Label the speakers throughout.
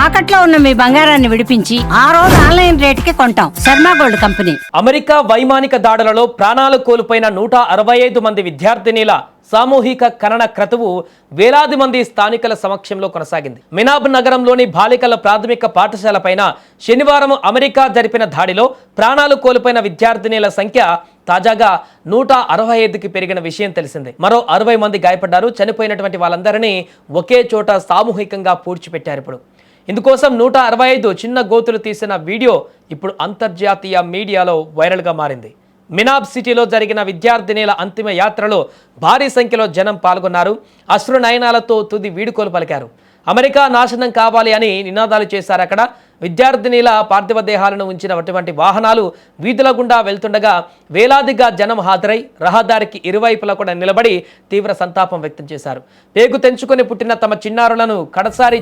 Speaker 1: తాకట్లో ఉన్న మీ బంగారాన్ని విడిపించి ఆ రోజు ఆన్లైన్ రేటుకి కొంటాం. Sharma gold company.
Speaker 2: అమెరికా వైమానిక దాడులలో ప్రాణాలు కోల్పోయిన 165 మంది విద్యార్థినిల సామూహిక ఖనన క్రతువు వేలాది మంది స్థానికుల సమక్షంలో కొనసాగింది. మినాబ్ నగరంలోని బాలికల ప్రాథమిక పాఠశాలపైన శనివారం అమెరికా జరిపిన దాడిలో ప్రాణాలు కోల్పోయిన విద్యార్థినిల సంఖ్య తాజాగా 165కి పెరిగిన విషయం తెలిసిందే. మరో 60 మంది గాయపడ్డారు. చనిపోయినటువంటి వాళ్ళందరినీ ఒకే చోట సామూహికంగా పూడ్చిపెట్టారు. ఇప్పుడు ఇందుకోసం 165 చిన్న గోతులు తీసిన వీడియో ఇప్పుడు అంతర్జాతీయ మీడియాలో వైరల్గా మారింది. మినాబ్ సిటీలో జరిగిన విద్యార్థినిల అంతిమ యాత్రలో భారీ సంఖ్యలో జనం పాల్గొన్నారు. అశ్రు నయనాలతో తుది వీడుకోలు పలికారు. అమెరికా నాశనం కావాలి అని నినాదాలు చేశారు. అక్కడ విద్యార్థినిల పార్థివ దేహాలను ఉంచినటువంటి వాహనాలు వీధుల గుండా వెళ్తుండగా వేలాదిగా జనం హాజరై రహదారికి ఇరువైపులా కూడా నిలబడి తీవ్ర సంతాపం వ్యక్తం చేశారు. పేగు తెంచుకొని పుట్టిన తమ చిన్నారులను కడసారి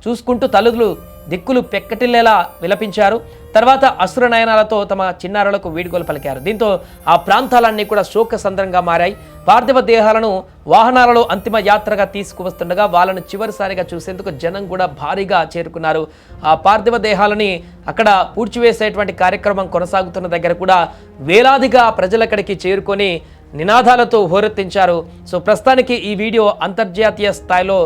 Speaker 2: చూసుకుంటూ తల్లులు దిక్కులు పెక్కటిల్లేలా విలపించారు. తర్వాత అశ్రు నయనాలతో తమ చిన్నారులకు వీడ్కోలు పలికారు. దీంతో ఆ ప్రాంతాలన్నీ కూడా శోకసంద్రంగా మారాయి. పార్థివ దేహాలను వాహనాలలో అంతిమ యాత్రగా తీసుకువస్తుండగా వాళ్ళను చివరిసారిగా చూసేందుకు జనం కూడా భారీగా చేరుకున్నారు. ఆ పార్థివ దేహాలని అక్కడ పూడ్చివేసేటువంటి కార్యక్రమం కొనసాగుతున్న దగ్గర కూడా వేలాదిగా ప్రజలక్కడికి చేరుకొని నినాదాలతో హోరెత్తించారు. సో ప్రస్తుతానికి ఈ వీడియో అంతర్జాతీయ స్థాయిలో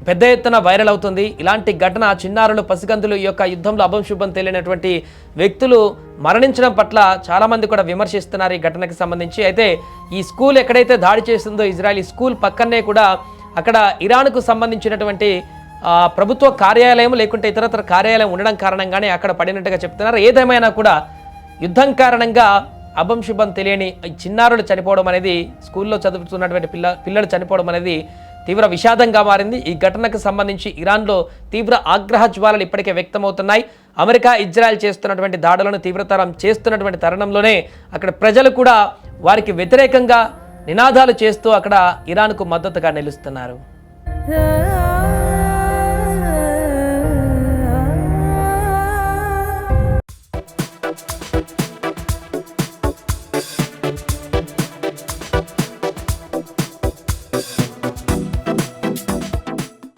Speaker 2: పెద్ద ఎత్తున వైరల్ అవుతుంది. ఇలాంటి ఘటన చిన్నారులు పసిగందులు ఈ యొక్క యుద్ధంలో అభంశుభం తెలియనటువంటి వ్యక్తులు మరణించడం పట్ల చాలామంది కూడా విమర్శిస్తున్నారు ఈ ఘటనకి సంబంధించి. అయితే ఈ స్కూల్ ఎక్కడైతే దాడి చేస్తుందో ఇజ్రాయెల్, ఈ స్కూల్ పక్కనే కూడా అక్కడ ఇరాన్కు సంబంధించినటువంటి ప్రభుత్వ కార్యాలయం లేకుంటే ఇతరత్ర కార్యాలయం ఉండడం కారణంగానే అక్కడ పడినట్టుగా చెప్తున్నారు. ఏదేమైనా కూడా యుద్ధం కారణంగా అభంశుభం తెలియని చిన్నారులు చనిపోవడం అనేది, స్కూల్లో చదువుతున్నటువంటి పిల్లలు చనిపోవడం అనేది తీవ్ర విషాదంగా మారింది. ఈ ఘటనకు సంబంధించి ఇరాన్లో తీవ్ర ఆగ్రహ జ్వాలలు ఇప్పటికే వ్యక్తమవుతున్నాయి. అమెరికా ఇజ్రాయెల్ చేస్తున్నటువంటి దాడులను తీవ్రతరం చేస్తున్నటువంటి తరుణంలోనే అక్కడ ప్రజలు కూడా వారికి వ్యతిరేకంగా నినాదాలు చేస్తూ అక్కడ ఇరాన్కు మద్దతుగా నిలుస్తున్నారు.